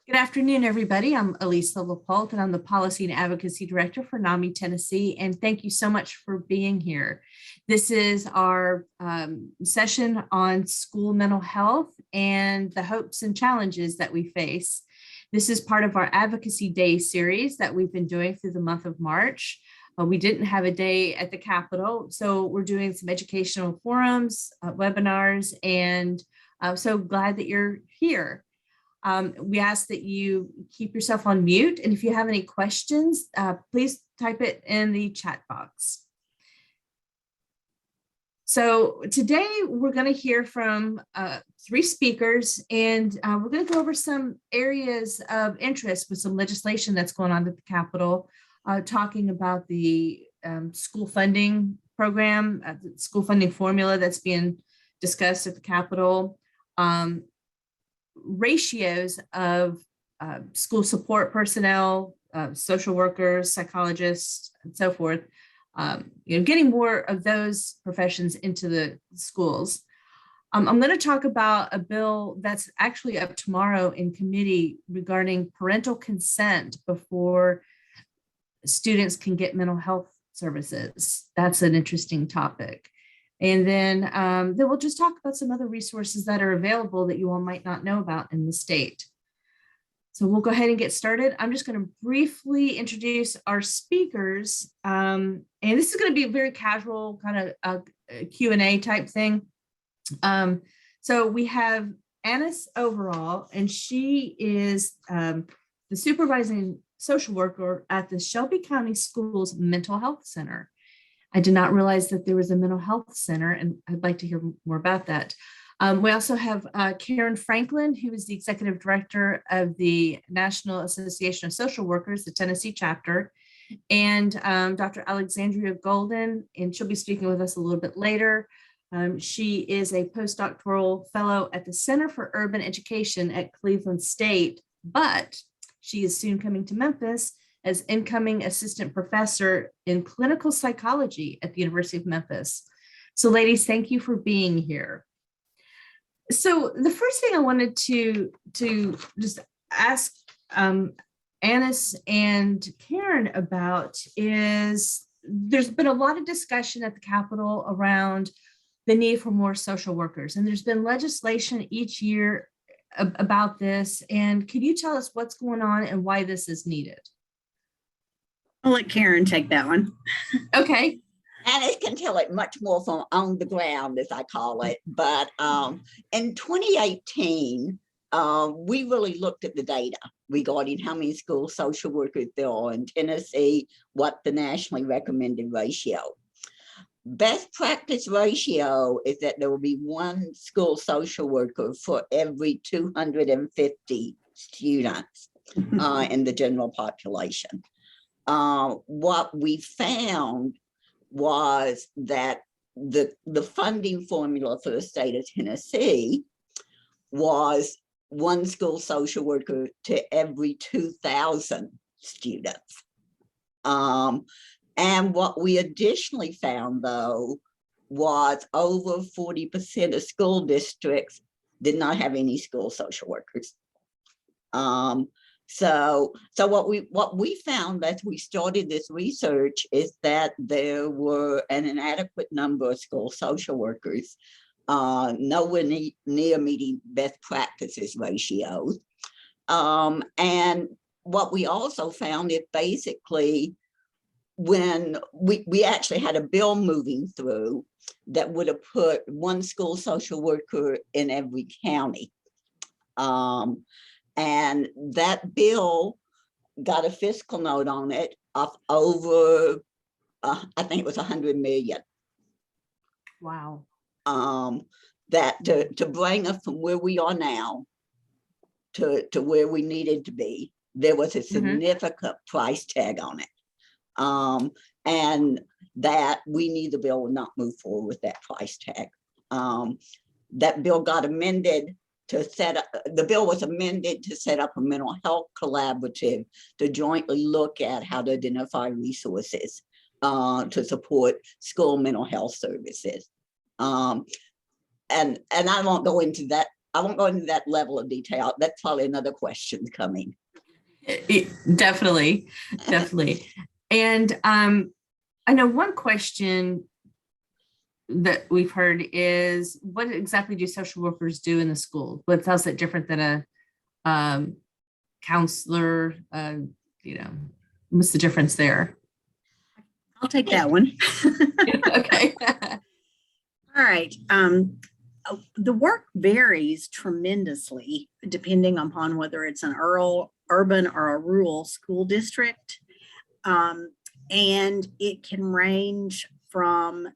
Good afternoon, everybody. I'm Elisa LaPolte, and I'm the Policy and Advocacy Director for NAMI Tennessee. And thank you so much for being here. This is our session on school mental health and the hopes and challenges that we face. This is part of our Advocacy Day series that we've been doing through the month of March. We didn't have a day at the Capitol, so we're doing some educational forums, webinars, and I'm so glad that you're here. We ask that you keep yourself on mute, and if you have any questions, please type it in the chat box. So today we're going to hear from three speakers, and we're going to go over some areas of interest with some legislation that's going on at the Capitol, talking about the school funding program, the school funding formula that's being discussed at the Capitol, ratios of school support personnel, social workers, psychologists, and so forth, getting more of those professions into the schools. I'm going to talk about a bill that's actually up tomorrow in committee regarding parental consent before students can get mental health services. That's an interesting topic. And then we'll just talk about some other resources that are available that you all might not know about in the state. So we'll go ahead and get started. I'm just going to briefly introduce our speakers. And this is going to be a very casual kind of Q&A type thing. So we have Anis Overall, and she is the supervising social worker at the Shelby County Schools Mental Health Center. I did not realize that there was a mental health center, and I'd like to hear more about that. We also have Karen Franklin, who is the executive director of the National Association of Social Workers, the Tennessee chapter, and Dr. Alexandria Golden, and she'll be speaking with us a little bit later. She is a postdoctoral fellow at the Center for Urban Education at Cleveland State, but she is soon coming to Memphis as incoming assistant professor in clinical psychology at the University of Memphis. So ladies, thank you for being here. So the first thing I wanted to just ask Anis and Karen about is there's been a lot of discussion at the Capitol around the need for more social workers, and there's been legislation each year about this. And could you tell us what's going on and why this is needed? I'll let Karen take that one. Okay. Anis can tell it much more from on the ground, as I call it. But in 2018, we really looked at the data regarding how many school social workers there are in Tennessee, what the nationally recommended ratio. Best practice ratio is that there will be one school social worker for every 250 students in the general population. What we found was that the funding formula for the state of Tennessee was one school social worker to every 2,000 students. And what we additionally found, though, was over 40% of school districts did not have any school social workers. So what we found as we started this research is that there were an inadequate number of school social workers, nowhere near meeting best practices ratios. And what we also found is basically when we actually had a bill moving through that would have put one school social worker in every county. And that bill got a fiscal note on it of over, I think it was 100 million. Wow. That to bring us from where we are now to where we needed to be, there was a significant price tag on it. And that we knew the bill would not move forward with that price tag. That bill got amended to set up, the bill was amended to set up a mental health collaborative to jointly look at how to identify resources to support school mental health services. And I won't go into that I won't go into that level of detail. That's probably another question coming. Definitely, definitely. And I know one question that we've heard is, what exactly do social workers do in the school? What else is different than a counselor? What's the difference there? I'll take that one. Okay. All right. The work varies tremendously depending upon whether it's an urban or a rural school district. And it can range from,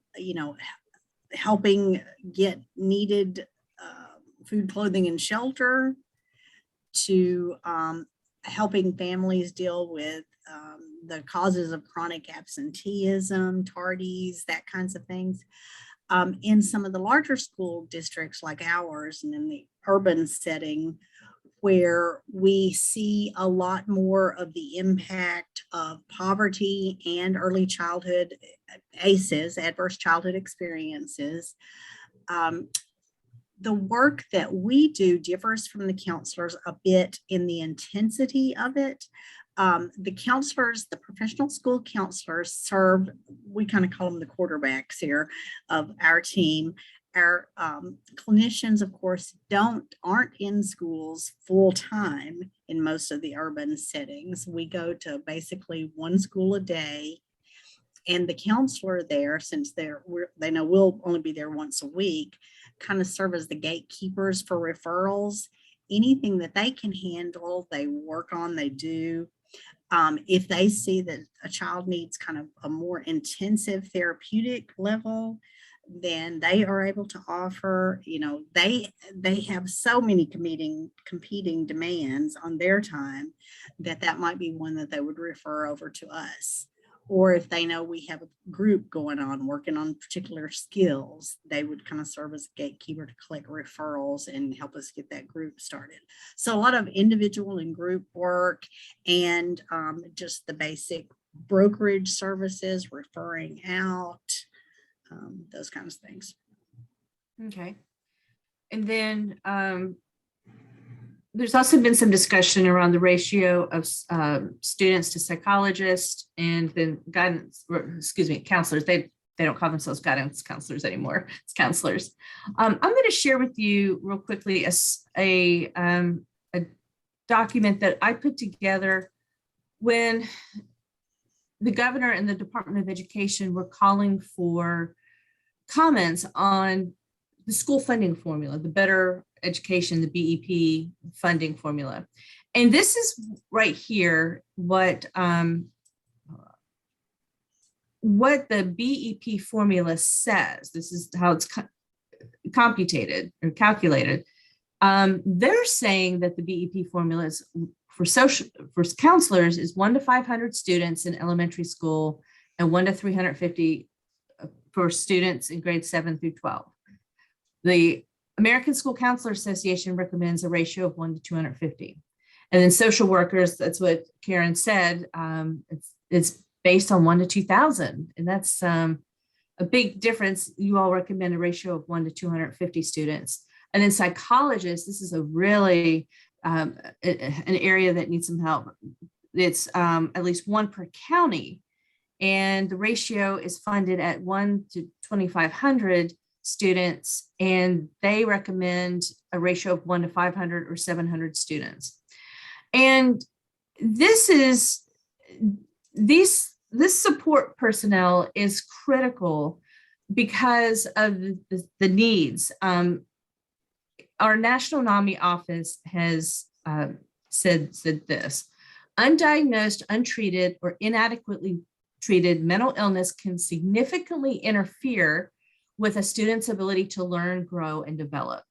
helping get needed food, clothing, and shelter to helping families deal with the causes of chronic absenteeism, tardies, that kinds of things. In some of the larger school districts like ours and in the urban setting, where we see a lot more of the impact of poverty and early childhood ACEs, adverse childhood experiences. The work that we do differs from the counselors a bit in the intensity of it. The counselors, the professional school counselors serve, we kind of call them the quarterbacks here of our team. Our clinicians, of course, aren't in schools full time in most of the urban settings. We go to basically one school a day, and the counselor there, since they know we'll only be there once a week, kind of serve as the gatekeepers for referrals. Anything that they can handle, they work on, they do. If they see that a child needs kind of a more intensive therapeutic level, then they are able to offer, they have so many competing demands on their time that might be one that they would refer over to us. Or if they know we have a group going on working on particular skills, they would kind of serve as a gatekeeper to collect referrals and help us get that group started. So a lot of individual and group work, and just the basic brokerage services, referring out, those kinds of things. Okay. And then there's also been some discussion around the ratio of students to psychologists and then counselors. They don't call themselves guidance counselors anymore. It's counselors. I'm going to share with you real quickly a document that I put together when the governor and the Department of Education were calling for comments on the school funding formula, the Better Education, the BEP funding formula. And this is right here what the BEP formula says. This is how it's computed or calculated. They're saying that the BEP formula is for counselors is 1 to 500 students in elementary school and 1 to 350 for students in grades 7 through 12. The American School Counselor Association recommends a ratio of 1 to 250. And then social workers, that's what Karen said, it's based on 1 to 2,000. And that's a big difference. You all recommend a ratio of 1 to 250 students. And then psychologists, this is a really an area that needs some help. It's at least 1 per county. And the ratio is funded at 1 to 2,500 students, and they recommend a ratio of 1 to 500 or 700 students. And this support personnel is critical because of the needs. Our National NAMI office has said this: undiagnosed, untreated, or inadequately treated mental illness can significantly interfere with a student's ability to learn, grow, and develop.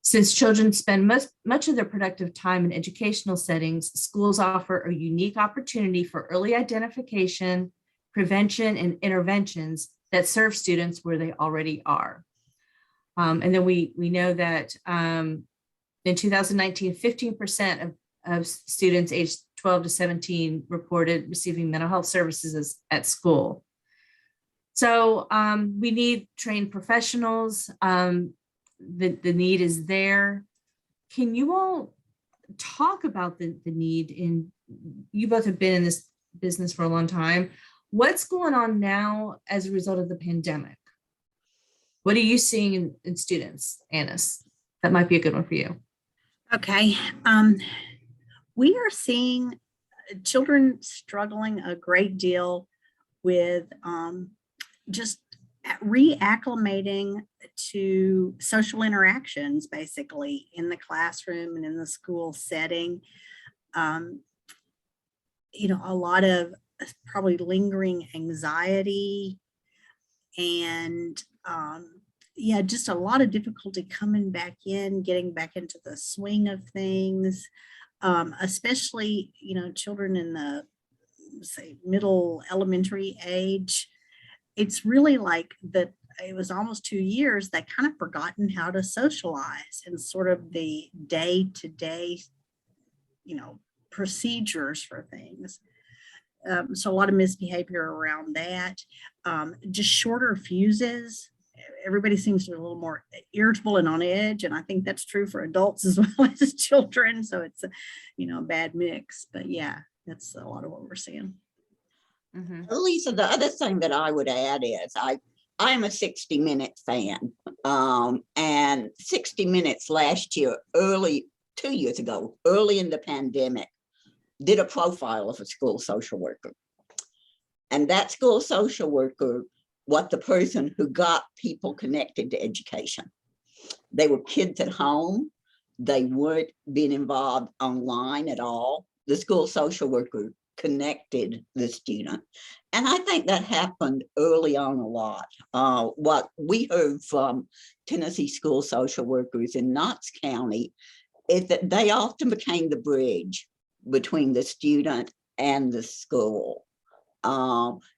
Since children spend much of their productive time in educational settings, schools offer a unique opportunity for early identification, prevention, and interventions that serve students where they already are. And then we know that in 2019, 15% of students aged 12 to 17 reported receiving mental health services at school. So we need trained professionals. the need is there. Can you all talk about the need in, you both have been in this business for a long time. What's going on now as a result of the pandemic? What are you seeing in students, Annis? That might be a good one for you. Okay. We are seeing children struggling a great deal with just reacclimating to social interactions, basically in the classroom and in the school setting. A lot of probably lingering anxiety and just a lot of difficulty coming back in, getting back into the swing of things, especially, children in the, say, middle elementary age. It's really like that. It was almost 2 years, they kind of forgotten how to socialize and sort of the day-to-day, procedures for things. So a lot of misbehavior around that, just shorter fuses. Everybody seems to be a little more irritable and on edge. And I think that's true for adults as well as children. So it's a bad mix, but yeah, that's a lot of what we're seeing. Mm-hmm. Lisa, the other thing that I would add is I'm a 60 Minutes fan. And 60 Minutes last year, 2 years ago, early in the pandemic, did a profile of a school social worker. And that school social worker was the person who got people connected to education. They were kids at home. They weren't being involved online at all. The school social worker connected the student. And I think that happened early on a lot. What we heard from Tennessee school social workers in Knox County is that they often became the bridge between the student and the school,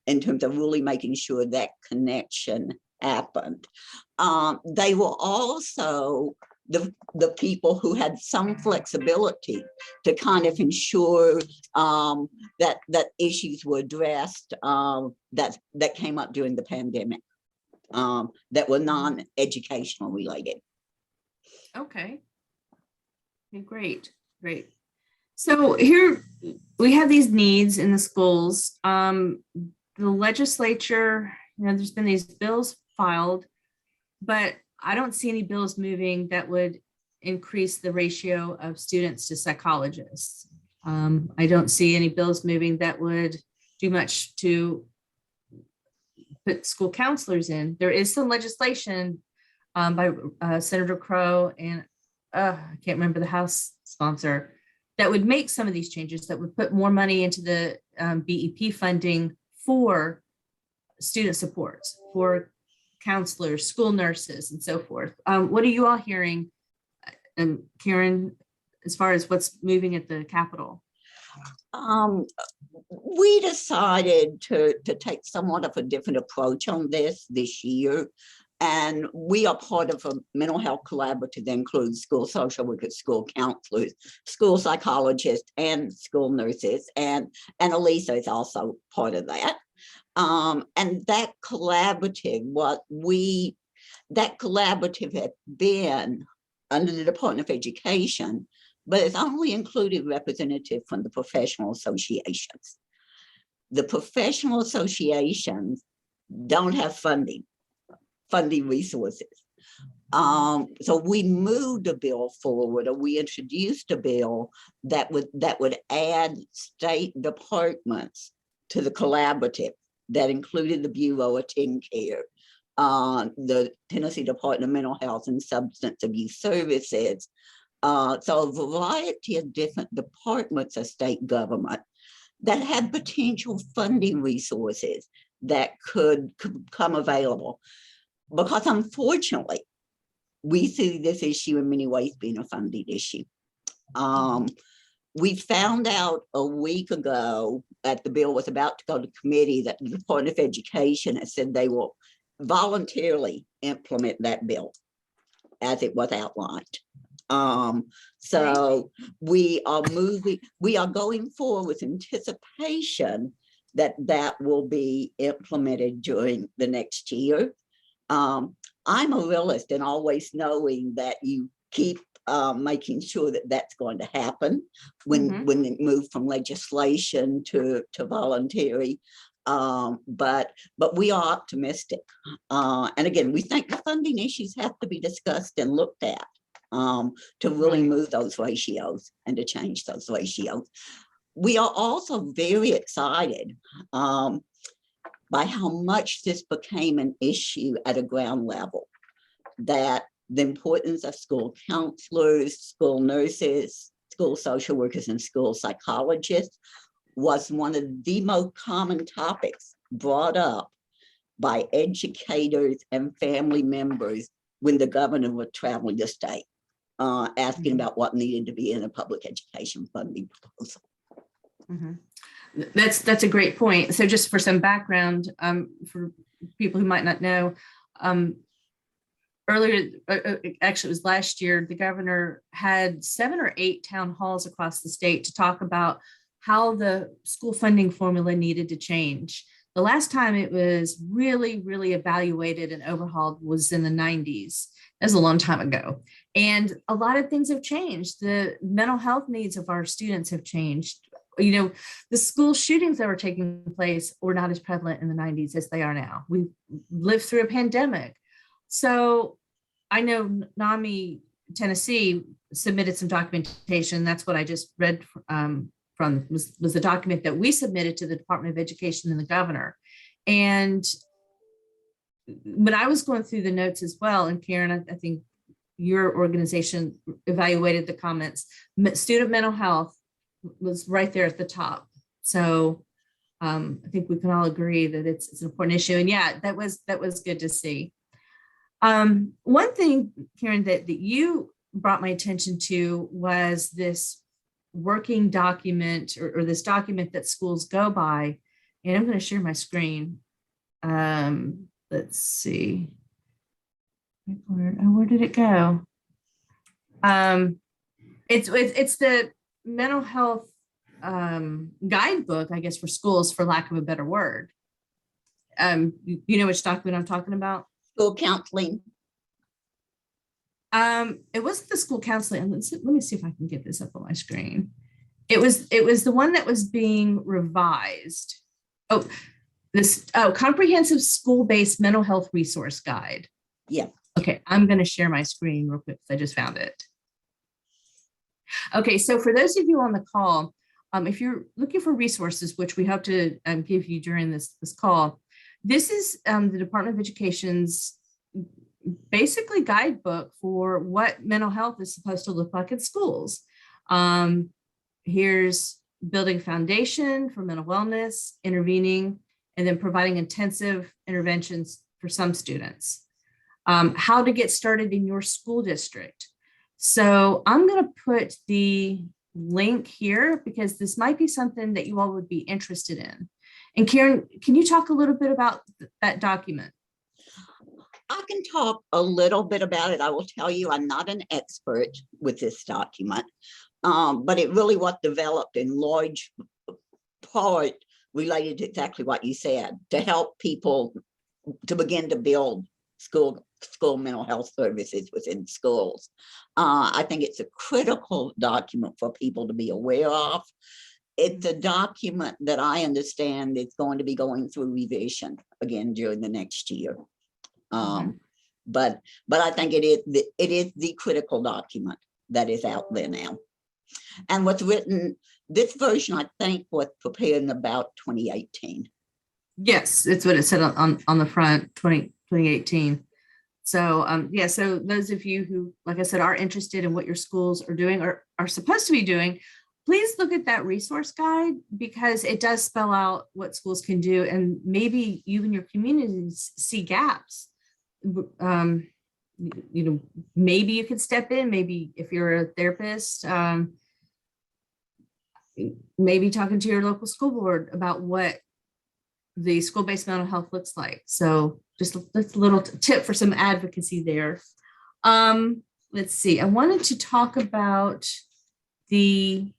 in terms of really making sure that connection happened. They were also the people who had some flexibility to kind of ensure that issues were addressed that came up during the pandemic, that were non-educational related. Okay, great. So here we have these needs in the schools. The legislature, there's been these bills filed, but I don't see any bills moving that would increase the ratio of students to psychologists. I don't see any bills moving that would do much to put school counselors in. There is some legislation by Senator Crow and I can't remember the House sponsor that would make some of these changes, that would put more money into the BEP funding for student supports, for counselors, school nurses, and so forth. What are you all hearing, Karen, as far as what's moving at the Capitol? We decided to take somewhat of a different approach on this year. And we are part of a mental health collaborative that includes school social workers, school counselors, school psychologists, and school nurses. And Elisa is also part of that. And that collaborative, had been under the Department of Education, but it's only included representatives from the professional associations. The professional associations don't have funding resources. So we moved a bill forward, or we introduced a bill that would add state departments to the collaborative that included the Bureau of Teen Care, the Tennessee Department of Mental Health and Substance Abuse Services. So a variety of different departments of state government that had potential funding resources that could come available. Because unfortunately, we see this issue in many ways being a funding issue. We found out a week ago that the bill was about to go to committee that the Department of Education has said they will voluntarily implement that bill as it was outlined. So we are going forward with anticipation that will be implemented during the next year. I'm a realist, and always knowing that you keep making sure that that's going to happen when it moved from legislation to voluntary. But we are optimistic. And again, we think the funding issues have to be discussed and looked at to really move those ratios and to change those ratios. We are also very excited by how much this became an issue at a ground level, that the importance of school counselors, school nurses, school social workers, and school psychologists was one of the most common topics brought up by educators and family members when the governor was traveling the state, asking about what needed to be in a public education funding proposal. That's a great point. So just for some background, for people who might not know, earlier, actually it was last year, the governor had 7 or 8 town halls across the state to talk about how the school funding formula needed to change. The last time it was really, really evaluated and overhauled was in the 90s. That was a long time ago. And a lot of things have changed. The mental health needs of our students have changed. You know, the school shootings that were taking place were not as prevalent in the 90s as they are now. We lived through a pandemic. So I know NAMI Tennessee submitted some documentation. That's what I just read from was the document that we submitted to the Department of Education and the governor. And when I was going through the notes as well, and Karen, I think your organization evaluated the comments, student mental health was right there at the top. So I think we can all agree that it's an important issue. And yeah, that was good to see. One thing, Karen, that you brought my attention to was this working document or this document that schools go by. And I'm going to share my screen. Let's see. Where did it go? It's the mental health guidebook, I guess, for schools, for lack of a better word. You know which document I'm talking about? School counseling. It wasn't the school counseling. Let me see if I can get this up on my screen. It was the one that was being revised. Comprehensive school-based mental health resource guide. Yeah. Okay, I'm going to share my screen real quick because I just found it. Okay, so for those of you on the call, if you're looking for resources, which we hope to give you during this call, this is the Department of Education's basically guidebook for what mental health is supposed to look like in schools. Here's building foundation for mental wellness, intervening, and then providing intensive interventions for some students. How to get started in your school district. So I'm going to put the link here because this might be something that you all would be interested in. And Karen, can you talk a little bit about that document? I can talk a little bit about it. I will tell you, I'm not an expert with this document, but it really was developed in large part related to exactly what you said, to help people to begin to build school mental health services within schools. I think it's a critical document for people to be aware of. It's a document that I understand is going to be going through revision again during the next year. But I think it is the critical document that is out there now. And what's written, this version, I think, was prepared in about 2018. Yes, it's what it said on the front, 2018. So yeah, so those of you who, like I said, are interested in what your schools are doing or are supposed to be doing, please look at that resource guide because it does spell out what schools can do, and maybe you and your communities see gaps. You know, maybe you could step in, maybe if you're a therapist, maybe talking to your local school board about what the school-based mental health looks like. So just that's a little tip for some advocacy there. Let's see, I wanted to talk about the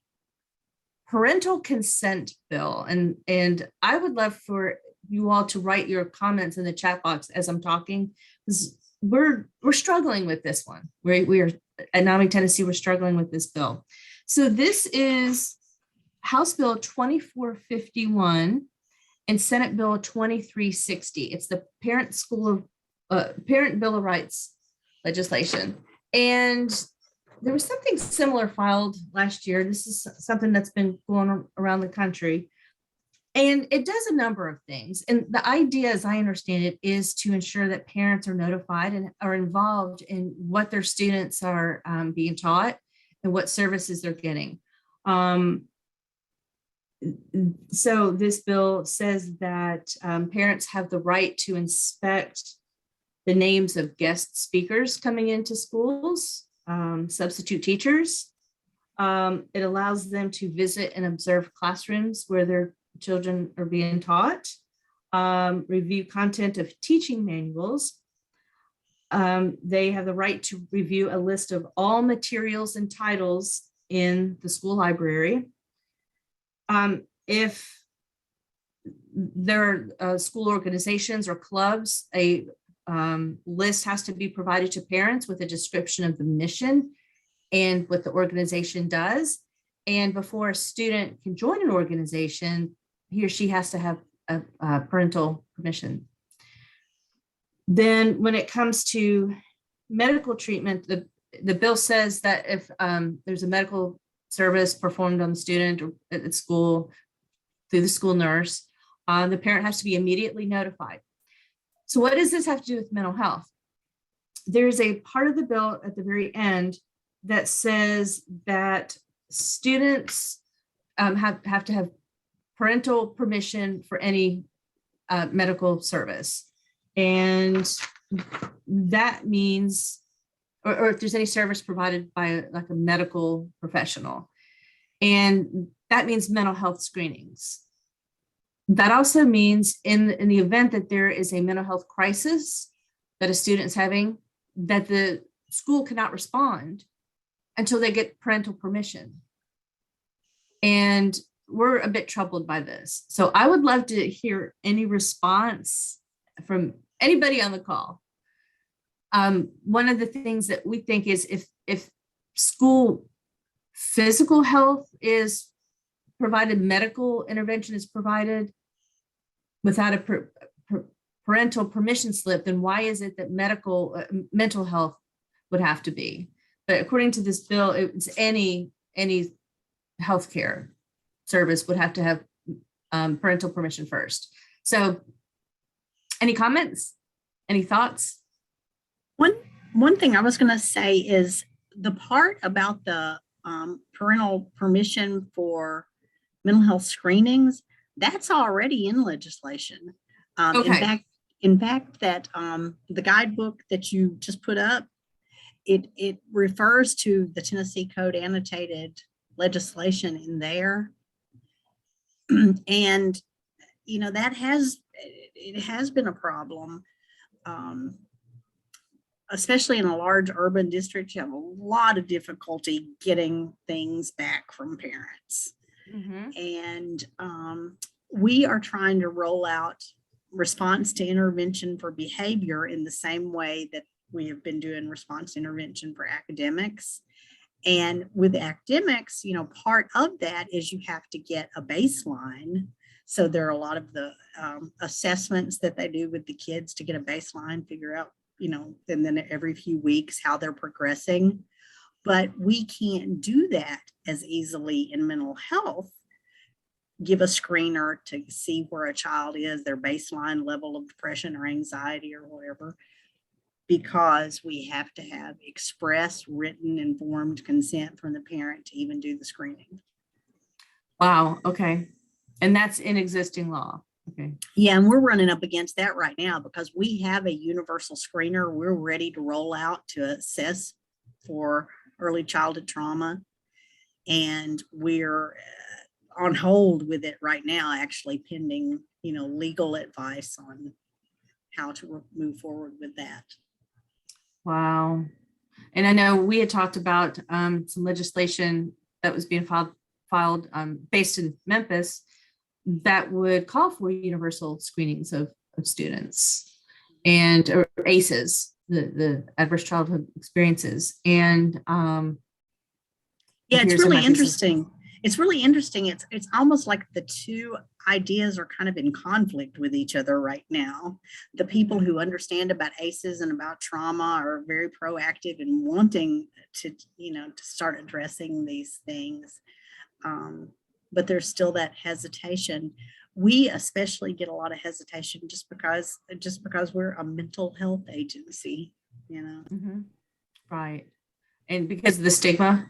parental consent bill, and I would love for you all to write your comments in the chat box as I'm talking, because we're struggling with this one. We are at NAMI Tennessee, we're struggling with this bill. So this is House Bill 2451 and Senate Bill 2360. It's the Parent Bill of Rights legislation. And there was something similar filed last year. This is something that's been going around the country. And it does a number of things. And the idea, as I understand it, is to ensure that parents are notified and are involved in what their students are being taught and what services they're getting. So this bill says that parents have the right to inspect the names of guest speakers coming into schools, substitute teachers. It allows them to visit and observe classrooms where their children are being taught, review content of teaching manuals. They have the right to review a list of all materials and titles in the school library. If there are school organizations or clubs, a list has to be provided to parents with a description of the mission and what the organization does. And before a student can join an organization, he or she has to have a parental permission. Then when it comes to medical treatment, the bill says that if there's a medical service performed on the student or at school through the school nurse, the parent has to be immediately notified. So what does this have to do with mental health? There's a part of the bill at the very end that says that students have to have parental permission for any medical service. And that means, or if there's any service provided by like a medical professional. And that means mental health screenings. That also means in the event that there is a mental health crisis that a student's having, that the school cannot respond until they get parental permission. And we're a bit troubled by this. So I would love to hear any response from anybody on the call. One of the things that we think is if school physical health is provided, medical intervention is provided without a parental permission slip, then why is it that mental health would have to be? But according to this bill, it's any healthcare service would have to have parental permission first. So any comments, any thoughts? One thing I was going to say is the part about the parental permission for mental health screenings, that's already in legislation. Okay. In fact, that the guidebook that you just put up, it refers to the Tennessee Code annotated legislation in there. And, you know, it has been a problem, especially in a large urban district. You have a lot of difficulty getting things back from parents. Mm-hmm. And we are trying to roll out response to intervention for behavior in the same way that we have been doing response to intervention for academics. And with academics, you know, part of that is you have to get a baseline. So there are a lot of the assessments that they do with the kids to get a baseline, figure out, you know, and then every few weeks how they're progressing. But we can't do that as easily in mental health. Give a screener to see where a child is, their baseline level of depression or anxiety or whatever, because we have to have express, written, informed consent from the parent to even do the screening. Wow. Okay. And that's in existing law. Okay. Yeah, and we're running up against that right now because we have a universal screener we're ready to roll out to assess for early childhood trauma. And we're on hold with it right now, actually pending, you know, legal advice on how to move forward with that. Wow. And I know we had talked about some legislation that was being filed based in Memphis that would call for universal screenings of students and or ACEs. the adverse childhood experiences. And Yeah, it's appears there really might be some- interesting. It's really interesting. It's almost like the two ideas are kind of in conflict with each other right now. The people who understand about ACEs and about trauma are very proactive in wanting to, to start addressing these things. But there's still that hesitation. We especially get a lot of hesitation just because we're a mental health agency, Mhm. Right. And because of the stigma.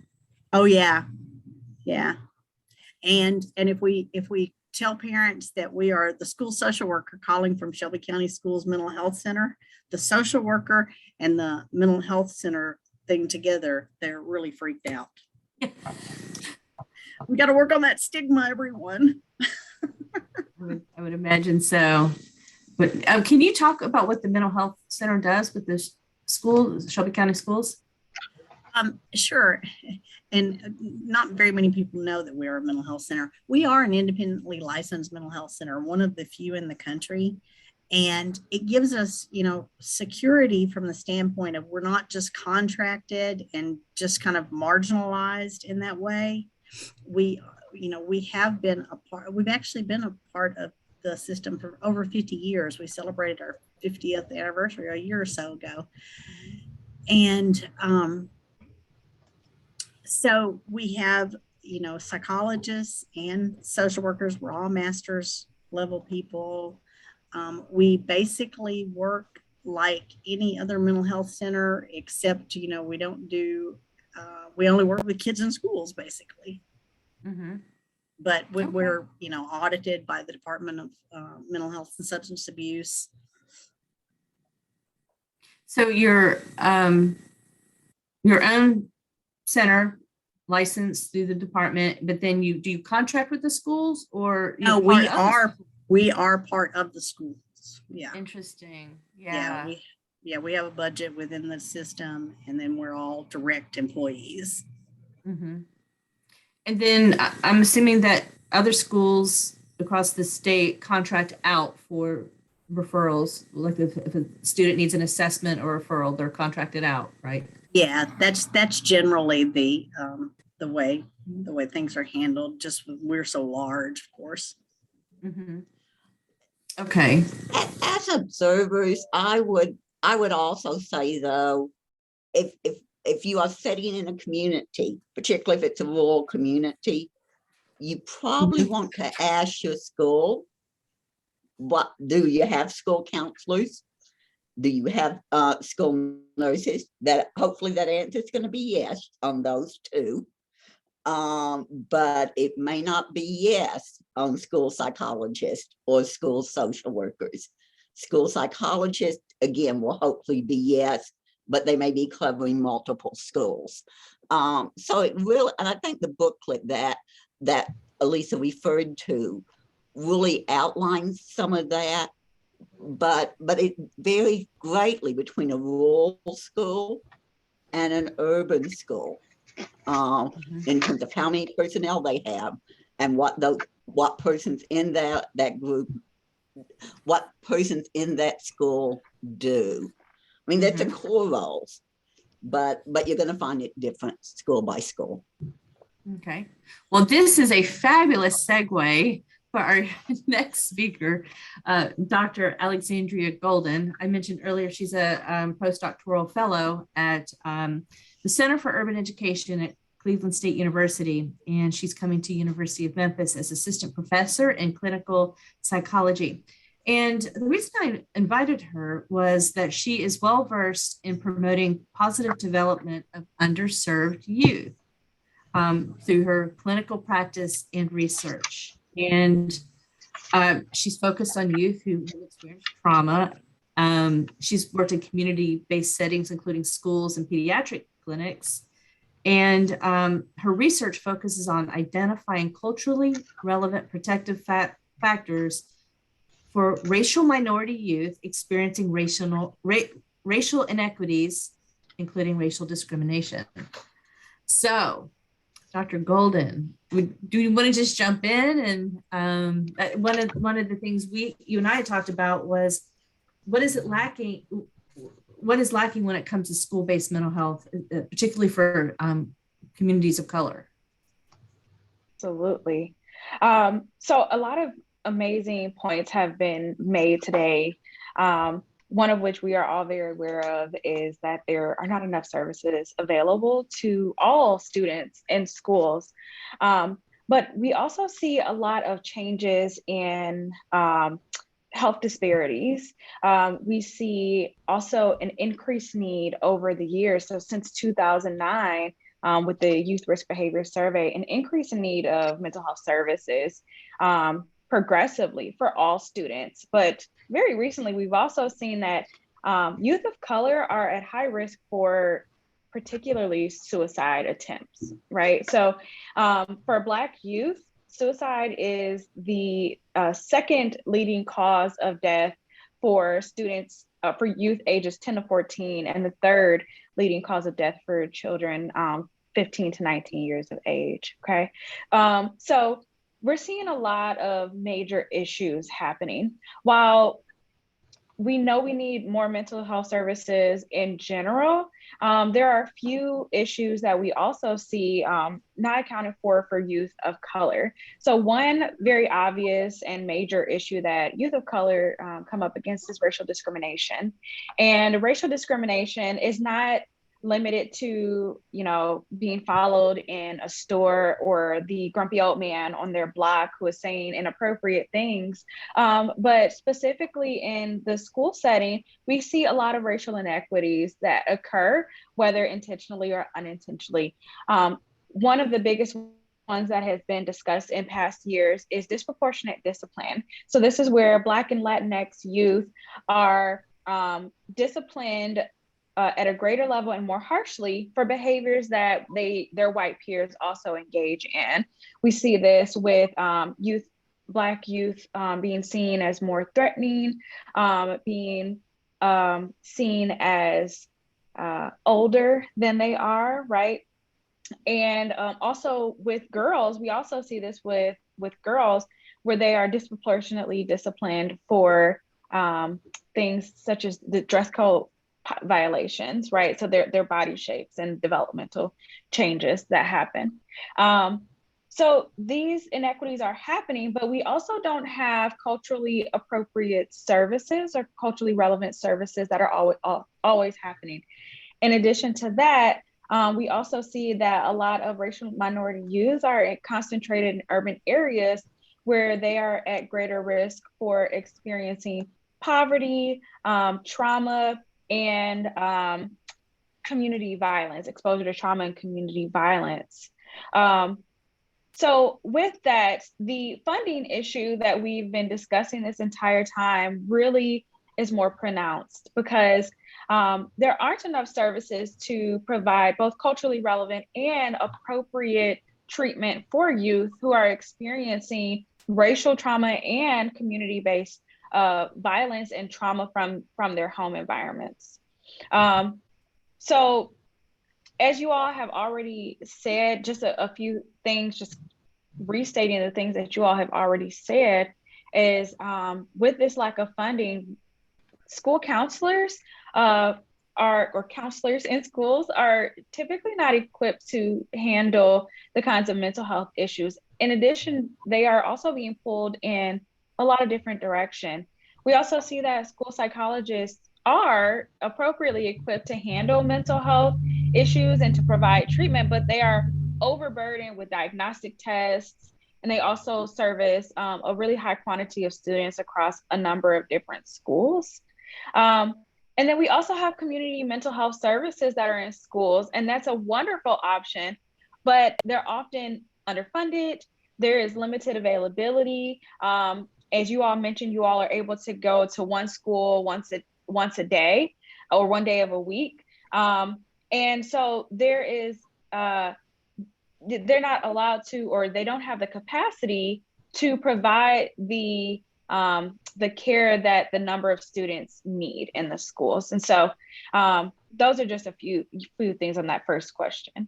Oh yeah. Yeah. And if we tell parents that we are the school social worker calling from Shelby County Schools Mental Health Center, the social worker and the mental health center thing together, they're really freaked out. We got to work on that stigma, everyone. I would imagine so. But can you talk about what the mental health center does with the school, Shelby County Schools? Sure. And not very many people know that we are a mental health center. We are an independently licensed mental health center, one of the few in the country. And it gives us, security from the standpoint of we're not just contracted and just kind of marginalized in that way. We've actually been a part of the system for over 50 years. We celebrated our 50th anniversary a year or so ago. And so we have, psychologists and social workers. We're all master's level people. We basically work like any other mental health center, except, we don't do, we only work with kids in schools, basically. Mm-hmm. But we're, audited by the Department of Mental Health and Substance Abuse. So your own center licensed through the department, but then do you contract with the schools or? No, we are part of the schools. Yeah. Interesting. Yeah. We have a budget within the system, and then we're all direct employees. Mm-hmm. And then I'm assuming that other schools across the state contract out for referrals. Like if a student needs an assessment or referral, they're contracted out, right? Yeah, that's generally the way things are handled. Just we're so large, of course. Mm-hmm. Okay. As observers, I would also say though, if you are sitting in a community, particularly if it's a rural community, you probably want to ask your school, what do you have school counselors? Do you have school nurses? That hopefully that answer is going to be yes on those two. But it may not be yes on school psychologists or school social workers. School psychologists, again, will hopefully be yes, but they may be covering multiple schools. So it really, and I think the booklet that Elisa referred to really outlines some of that, but it varies greatly between a rural school and an urban school. In terms of how many personnel they have and what persons in that group, what persons in that school do. I mean, that's the core roles, but you're going to find it different school by school. Okay. Well, this is a fabulous segue for our next speaker, Dr. Alexandria Golden. I mentioned earlier she's a postdoctoral fellow at the Center for Urban Education at Cleveland State University, and she's coming to University of Memphis as assistant professor in clinical psychology. And the reason I invited her was that she is well-versed in promoting positive development of underserved youth through her clinical practice and research. And she's focused on youth who have experienced trauma. She's worked in community-based settings, including schools and pediatric clinics. And her research focuses on identifying culturally relevant protective factors for racial minority youth experiencing racial inequities, including racial discrimination. So, Dr. Golden, do you want to just jump in? And one of the things you and I talked about was, what is it lacking? what is lacking when it comes to school-based mental health, particularly for communities of color? Absolutely. So a lot of amazing points have been made today. One of which we are all very aware of is that there are not enough services available to all students in schools. But we also see a lot of changes in health disparities. We see also an increased need over the years. So since 2009, with the Youth Risk Behavior Survey, an increase in need of mental health services progressively for all students. But very recently, we've also seen that youth of color are at high risk for particularly suicide attempts, right? So for Black youth, suicide is the second leading cause of death for students, for youth ages 10 to 14, and the third leading cause of death for children 15 to 19 years of age, okay? So we're seeing a lot of major issues happening. While we know we need more mental health services in general, there are a few issues that we also see not accounted for youth of color. So one very obvious and major issue that youth of color come up against is racial discrimination. And racial discrimination is not limited to, you know, being followed in a store or the grumpy old man on their block who is saying inappropriate things. But specifically in the school setting, we see a lot of racial inequities that occur, whether intentionally or unintentionally. One of the biggest ones that has been discussed in past years is disproportionate discipline. So this is where Black and Latinx youth are disciplined at a greater level and more harshly for behaviors that their white peers also engage in. We see this with Black youth being seen as more threatening, being seen as older than they are, right? And also with girls, we also see this with girls where they are disproportionately disciplined for things such as the dress code violations, right? So their body shapes and developmental changes that happen. So these inequities are happening, but we also don't have culturally appropriate services or culturally relevant services that are always happening. In addition to that, we also see that a lot of racial minority youth are concentrated in urban areas where they are at greater risk for experiencing poverty, trauma, and community violence, exposure to trauma and community violence. So with that, the funding issue that we've been discussing this entire time really is more pronounced because there aren't enough services to provide both culturally relevant and appropriate treatment for youth who are experiencing racial trauma and community-based violence and trauma from their home environments. So as you all have already said, just a few things, just restating the things that you all have already said is with this lack of funding, school counselors or counselors in schools are typically not equipped to handle the kinds of mental health issues. In addition, they are also being pulled in a lot of different directions. We also see that school psychologists are appropriately equipped to handle mental health issues and to provide treatment, but they are overburdened with diagnostic tests, and they also service a really high quantity of students across a number of different schools. And then we also have community mental health services that are in schools, and that's a wonderful option, but they're often underfunded. There is limited availability. As you all mentioned, you all are able to go to one school once a day or one day of a week. And so there is, they're not allowed to, or they don't have the capacity to provide the care that the number of students need in the schools. And so those are just a few things on that first question.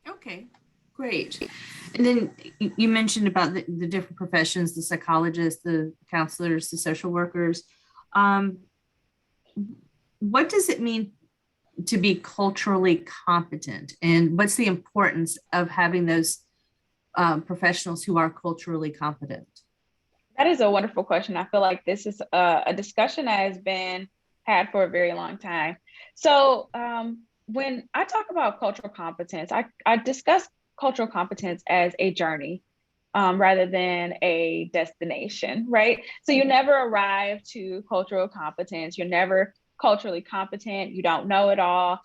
Okay, great. And then you mentioned about the different professions, the psychologists, the counselors, the social workers. what does it mean to be culturally competent, and what's the importance of having those professionals who are culturally competent? That is a wonderful question. I feel like this is a discussion that has been had for a very long time. So when I talk about cultural competence, I discuss cultural competence as a journey rather than a destination, right? So you never arrive to cultural competence. You're never culturally competent. You don't know it all.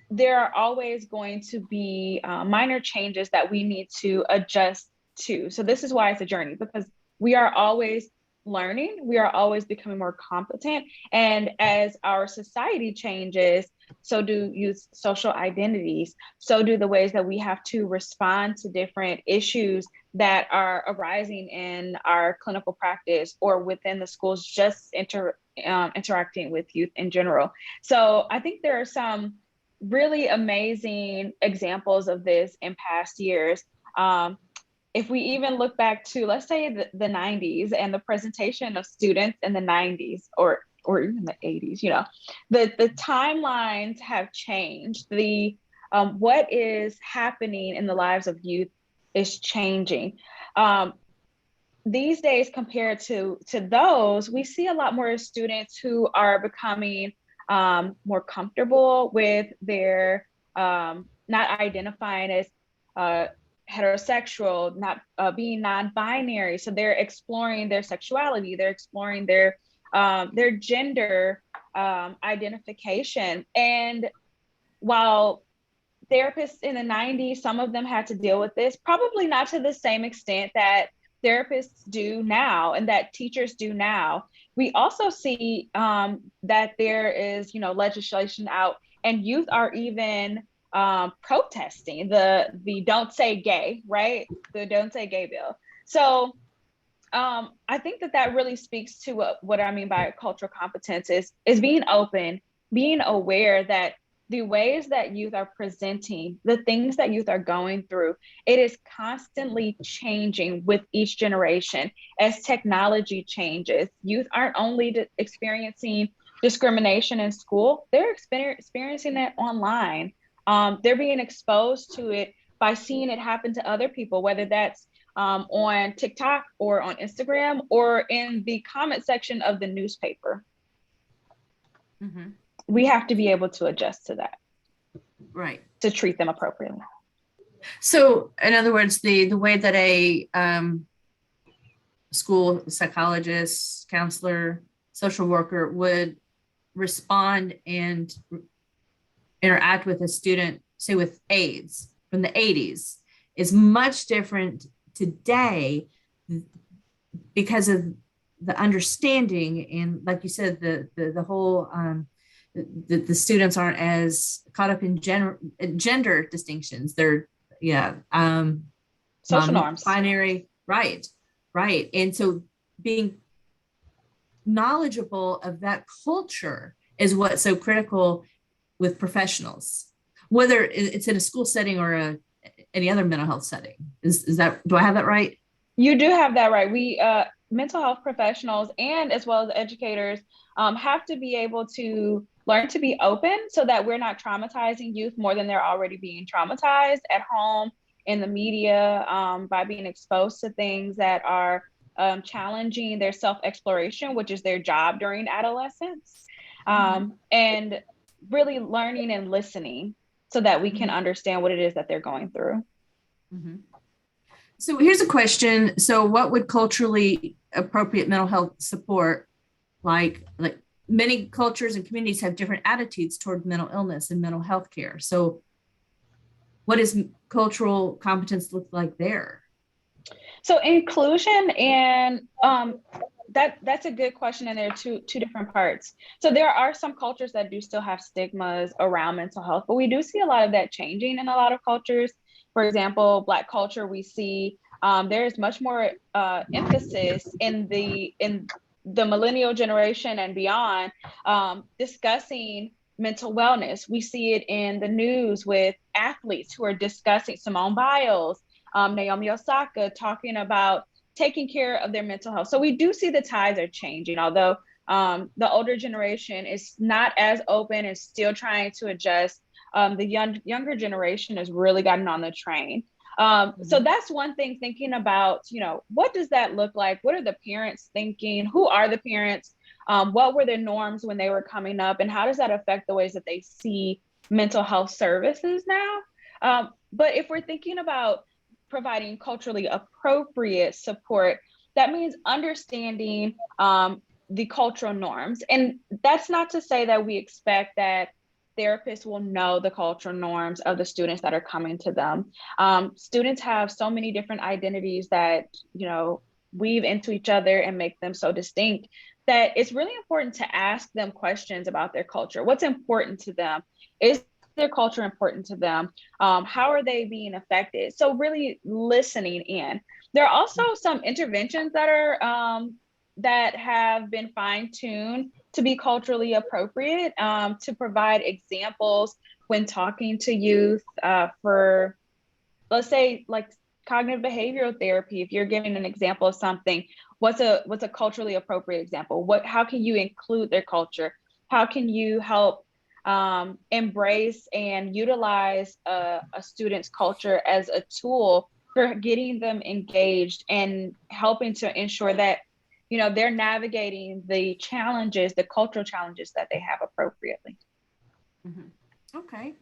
There are always going to be minor changes that we need to adjust to. So this is why it's a journey, because we are always learning, we are always becoming more competent. And as our society changes, so do youth social identities, so do the ways that we have to respond to different issues that are arising in our clinical practice or within the schools, just interacting with youth in general. So I think there are some really amazing examples of this in past years. If we even look back to, let's say, the 90s and the presentation of students in the 90s or even the 80s, the timelines have changed. The what is happening in the lives of youth is changing. These days, compared to those, we see a lot more students who are becoming more comfortable with their not identifying as heterosexual, not being non-binary. So they're exploring their sexuality, they're exploring their gender identification. And while therapists in the 90s, some of them had to deal with this, probably not to the same extent that therapists do now and that teachers do now. We also see that there is, legislation out, and youth are even protesting the Don't Say Gay, right? The Don't Say Gay bill. So I think that really speaks to what I mean by cultural competence is being open, being aware that the ways that youth are presenting, the things that youth are going through, it is constantly changing with each generation as technology changes. Youth aren't only experiencing discrimination in school, they're experiencing it online. They're being exposed to it by seeing it happen to other people, whether that's on TikTok or on Instagram or in the comment section of the newspaper. Mm-hmm. We have to be able to adjust to that. Right. To treat them appropriately. So in other words, the way that a school psychologist, counselor, social worker would respond and interact with a student, say with AIDS from the 80s, is much different today because of the understanding. And like you said, the whole the students aren't as caught up in gender distinctions. They're social norms, binary, right. And so being knowledgeable of that culture is what's so critical with professionals, whether it's in a school setting or any other mental health setting. Is that, do I have that right? You do have that right. We mental health professionals and as well as educators have to be able to learn to be open so that we're not traumatizing youth more than they're already being traumatized at home, in the media, by being exposed to things that are challenging their self-exploration, which is their job during adolescence, and really learning and listening so that we can understand what it is that they're going through. Mm-hmm. So here's a question. So what would culturally appropriate mental health support, like many cultures and communities have different attitudes toward mental illness and mental health care. So what does cultural competence look like there? So inclusion and that's a good question, and there are two different parts. So there are some cultures that do still have stigmas around mental health, but we do see a lot of that changing in a lot of cultures. For example, Black culture, we see there is much more emphasis in the millennial generation and beyond discussing mental wellness. We see it in the news with athletes who are discussing, Simone Biles, Naomi Osaka, talking about taking care of their mental health. So we do see the tides are changing, although The older generation is not as open and still trying to adjust. The younger generation has really gotten on the train. So that's one thing, thinking about, what does that look like? What are the parents thinking? Who are the parents? What were their norms when they were coming up? And how does that affect the ways that they see mental health services now? But if we're thinking about providing culturally appropriate support, that means understanding the cultural norms. And that's not to say that we expect that therapists will know the cultural norms of the students that are coming to them. Students have so many different identities that, weave into each other and make them so distinct that it's really important to ask them questions about their culture. What's important to them? Is their culture important to them? How are they being affected? So really listening in. There are also some interventions that are that have been fine-tuned to be culturally appropriate, to provide examples when talking to youth for, let's say, like cognitive behavioral therapy. If you're giving an example of something, what's a culturally appropriate example? How can you include their culture? How can you help embrace and utilize a student's culture as a tool for getting them engaged and helping to ensure that they're navigating the challenges, the cultural challenges that they have appropriately. Mm-hmm. Okay,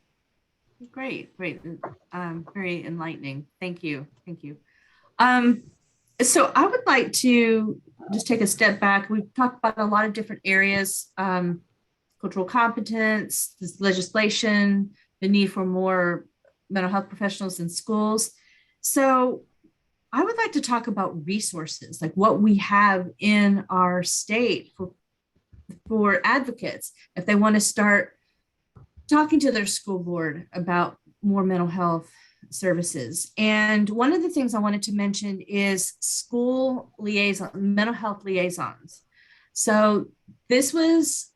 great. Very enlightening. Thank you. So I would like to just take a step back. We've talked about a lot of different areas, cultural competence, this legislation, the need for more mental health professionals in schools. So I would like to talk about resources, like what we have in our state for advocates, if they want to start talking to their school board about more mental health services. And one of the things I wanted to mention is school mental health liaisons. So this was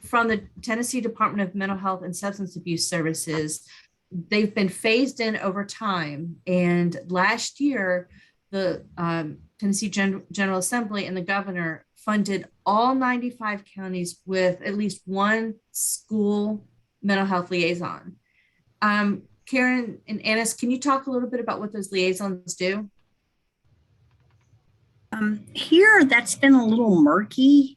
from the Tennessee Department of Mental Health and Substance Abuse Services. They've been phased in over time. And last year, the Tennessee General Assembly and the governor funded all 95 counties with at least one school mental health liaison. Karen and Annis, can you talk a little bit about what those liaisons do? Here, that's been a little murky,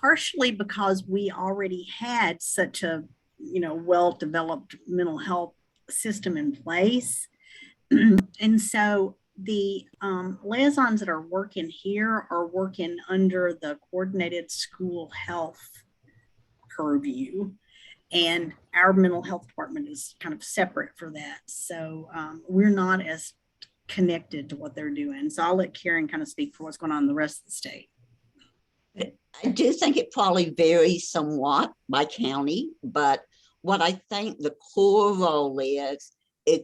partially because we already had such a well-developed mental health system in place. And so the liaisons that are working here are working under the coordinated school health purview. And our mental health department is kind of separate for that. So we're not as connected to what they're doing. So I'll let Karen kind of speak for what's going on in the rest of the state. I do think it probably varies somewhat by county, but what I think the core role is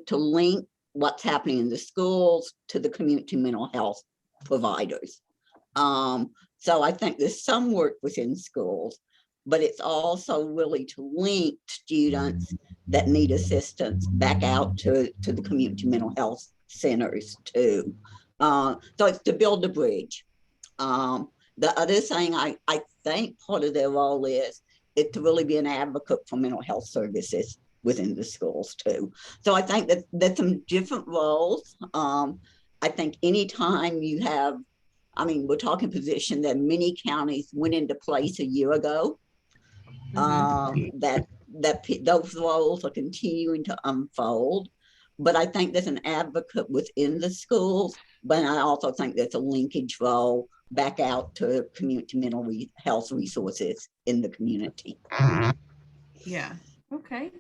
to link what's happening in the schools to the community mental health providers. So I think there's some work within schools, but it's also really to link students that need assistance back out to the community mental health centers too. So it's to build a bridge. The other thing I think part of their role is to really be an advocate for mental health services within the schools too. So I think that there's some different roles. I think anytime you have, we're talking position that many counties went into place a year ago, that those roles are continuing to unfold. But I think there's an advocate within the schools, but I also think there's a linkage role back out to community mental health resources in the community. Yeah, okay.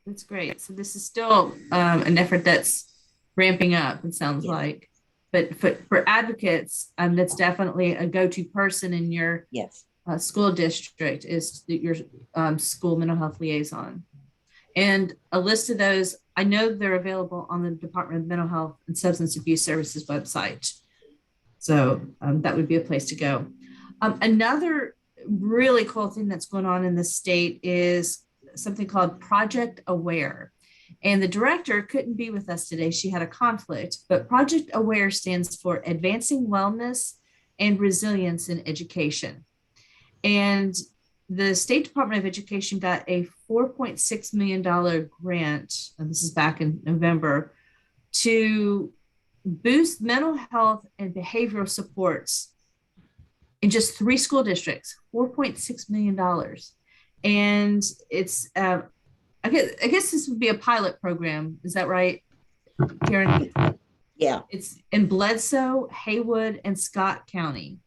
That's great. So this is still an effort that's ramping up, it sounds like. But for advocates, that's definitely a go-to person in your school district is your school mental health liaison. And a list of those, I know they're available on the Department of Mental Health and Substance Abuse Services website. So that would be a place to go. Another really cool thing that's going on in the state is something called Project Aware. And the director couldn't be with us today. She had a conflict, but Project Aware stands for Advancing Wellness and Resilience in Education. And the State Department of Education got a $4.6 million grant, and this is back in November, to boost mental health and behavioral supports in just 3 school districts, $4.6 million. And it's, I guess this would be a pilot program. Is that right, Karen? Yeah. It's in Bledsoe, Haywood, and Scott counties.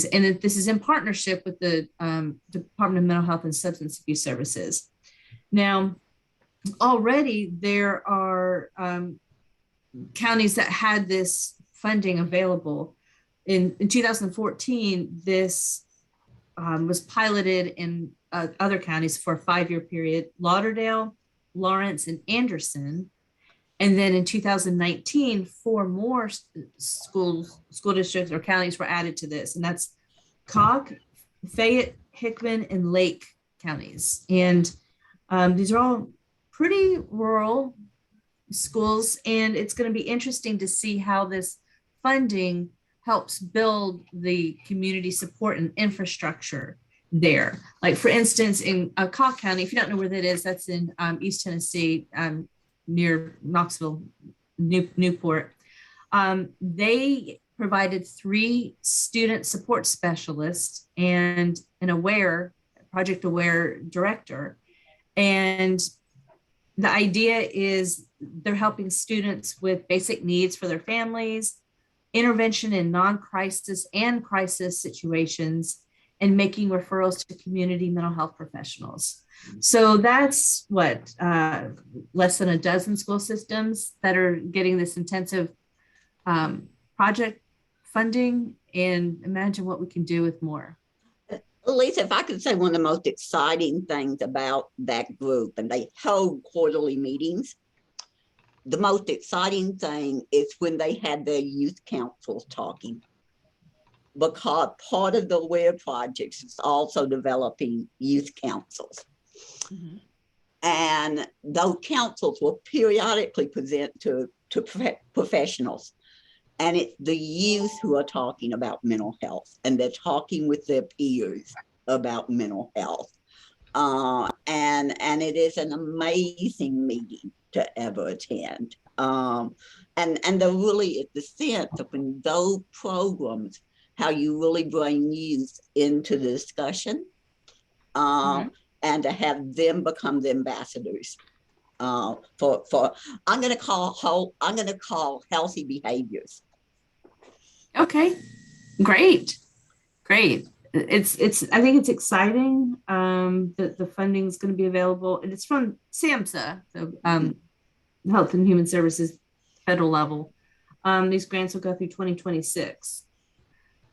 And this is in partnership with the Department of Mental Health and Substance Abuse Services. Now, already there are counties that had this funding available. In 2014, this was piloted in other counties for a 5-year period: Lauderdale, Lawrence, and Anderson. And then in 2019, 4 more school districts or counties were added to this, and that's Cog, Fayette, Hickman, and Lake counties. And these are all pretty rural schools, and it's going to be interesting to see how this funding helps build the community support and infrastructure there. Like, for instance, in Cog County, if you don't know where that is, that's in East Tennessee, near Knoxville, Newport. They provided 3 student support specialists and an Project Aware director. And the idea is they're helping students with basic needs for their families, intervention in non-crisis and crisis situations, and making referrals to community mental health professionals. So that's less than a dozen school systems that are getting this intensive project funding, and imagine what we can do with more. Lisa, if I could say, one of the most exciting things about that group, and they hold quarterly meetings, the most exciting thing is when they had their youth councils talking, because part of the WARE projects is also developing youth councils. Mm-hmm. And those councils will periodically present to professionals. And it's the youth who are talking about mental health, and they're talking with their peers about mental health. And it is an amazing meeting to ever attend. And there really is the sense of, in those programs, how you really bring youth into the discussion, mm-hmm. and to have them become the ambassadors for I'm going to call healthy behaviors. Okay, great. I think it's exciting that the funding is going to be available, and it's from SAMHSA, so Health and Human Services federal level. These grants will go through 2026.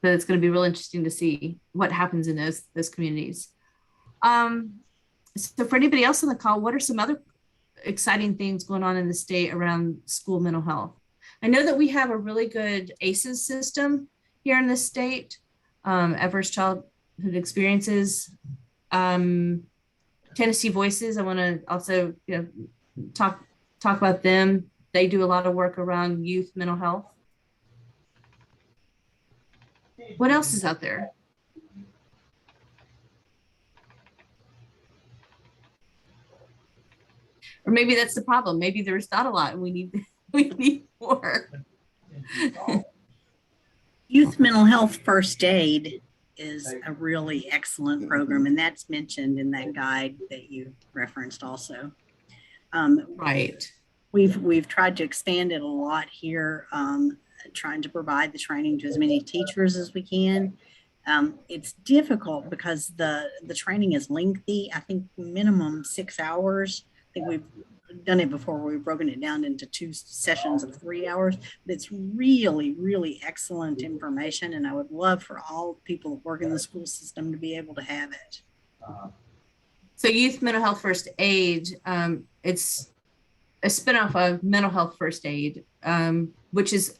So it's going to be real interesting to see what happens in those communities. So for anybody else on the call, what are some other exciting things going on in the state around school mental health? I know that we have a really good ACEs system here in the state, Adverse Childhood Experiences. Tennessee Voices, I want to also talk about them. They do a lot of work around youth mental health. What else is out there? Or maybe that's the problem. Maybe there's not a lot, and we need more. Youth mental health first aid is a really excellent program, and that's mentioned in that guide that you referenced also. Right. We've tried to expand it a lot here, trying to provide the training to as many teachers as we can. It's difficult because the training is lengthy. I think minimum 6 hours. I think we've done it before. We've broken it down into 2 sessions of 3 hours, but it's really, really excellent information. And I would love for all people that work in the school system to be able to have it. So Youth Mental Health First Aid, it's a spinoff of Mental Health First Aid, which is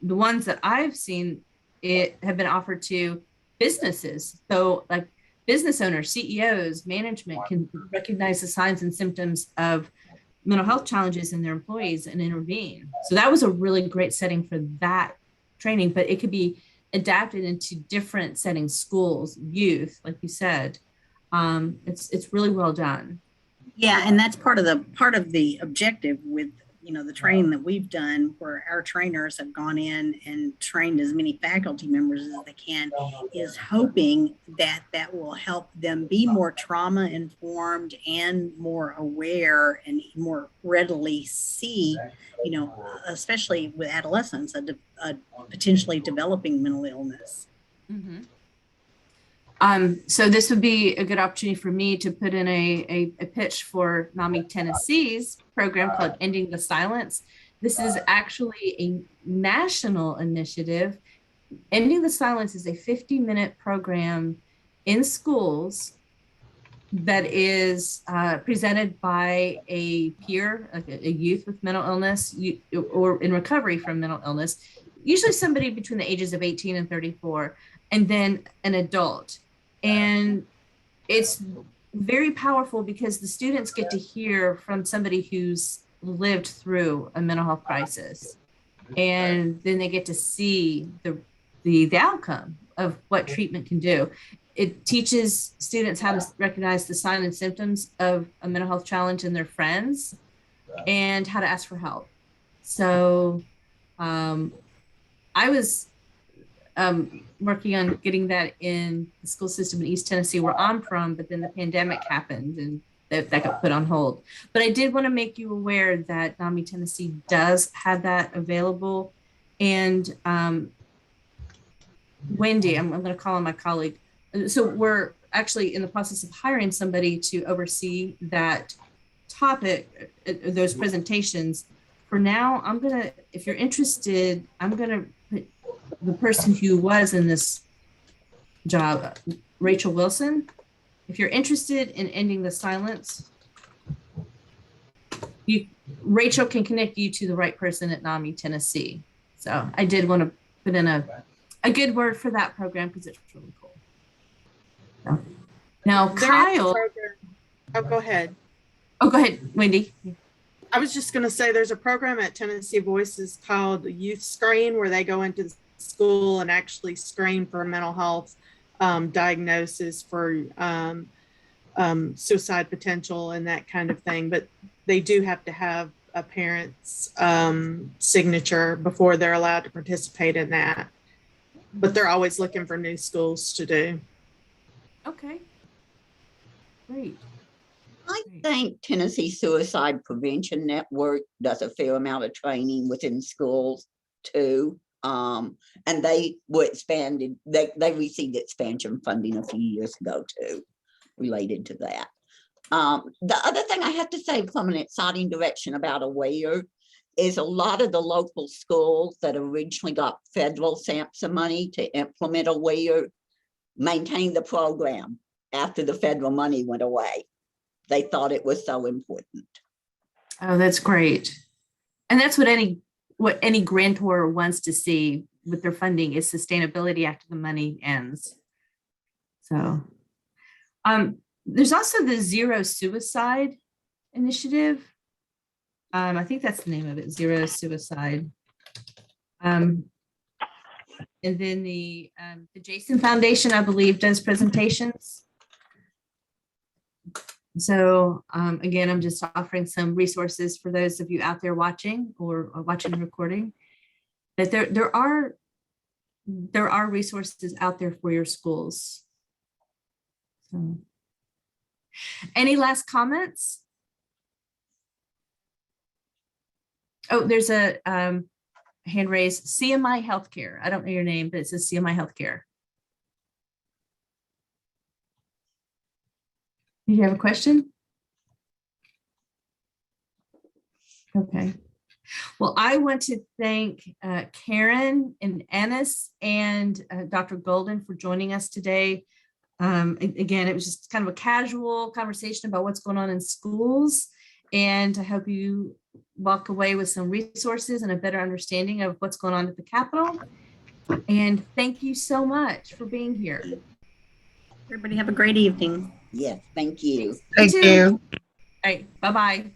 the ones that I've seen have been offered to businesses. So like business owners, CEOs, management can recognize the signs and symptoms of mental health challenges in their employees and intervene. So that was a really great setting for that training, but it could be adapted into different settings, schools, youth, like you said. It's really well done. Yeah, and that's part of the objective with, the training that we've done, where our trainers have gone in and trained as many faculty members as they can, is hoping that that will help them be more trauma informed and more aware and more readily see, especially with adolescents, a potentially developing mental illness. Mm-hmm. So this would be a good opportunity for me to put in a pitch for NAMI Tennessee's program called Ending the Silence. This is actually a national initiative. Ending the Silence is a 50-minute program in schools that is presented by a peer, like a youth with mental illness or in recovery from mental illness, usually somebody between the ages of 18 and 34, and then an adult. And it's very powerful because the students get to hear from somebody who's lived through a mental health crisis. And then they get to see the outcome of what treatment can do. It teaches students how to recognize the signs and symptoms of a mental health challenge in their friends and how to ask for help. So I was working on getting that in the school system in East Tennessee where I'm from, but then the pandemic happened and that got put on hold. But I did want to make you aware that NAMI Tennessee does have that available. And Wendy, I'm going to call on my colleague. So we're actually in the process of hiring somebody to oversee that topic, those presentations. For now, if you're interested, I'm going to put the person who was in this job, Rachel Wilson. If you're interested in ending the silence, Rachel can connect you to the right person at NAMI Tennessee. So I did want to put in a good word for that program because it's really cool. So, now, Kyle. Oh, go ahead. Oh, go ahead, Wendy. I was just going to say there's a program at Tennessee Voices called Youth Screen, where they go into the school and actually screen for mental health diagnosis, for suicide potential and that kind of thing. But they do have to have a parent's signature before they're allowed to participate in that. But they're always looking for new schools to do. Okay. Great. I think Tennessee Suicide Prevention Network does a fair amount of training within schools too. And they were expanded, they received expansion funding a few years ago too, related to that. The other thing I have to say from an exciting direction about AWARE is a lot of the local schools that originally got federal SAMHSA money to implement AWARE maintained the program after the federal money went away. They thought it was so important. Oh, that's great. And that's what any grantor wants to see with their funding is sustainability after the money ends. So there's also the Zero Suicide Initiative. I think that's the name of it, Zero Suicide. And then the Jason Foundation, I believe, does presentations. So again, I'm just offering some resources for those of you out there watching or watching the recording, that there are resources out there for your schools. So, any last comments? Oh, there's a hand raised, CMI Healthcare. I don't know your name, but it says CMI Healthcare. Do you have a question? Okay. Well, I want to thank Karen and Ennis and Dr. Golden for joining us today. Again, it was just kind of a casual conversation about what's going on in schools. And I hope you walk away with some resources and a better understanding of what's going on at the Capitol. And thank you so much for being here. Everybody have a great evening. Yes, thank you. Thank you. All right, bye-bye.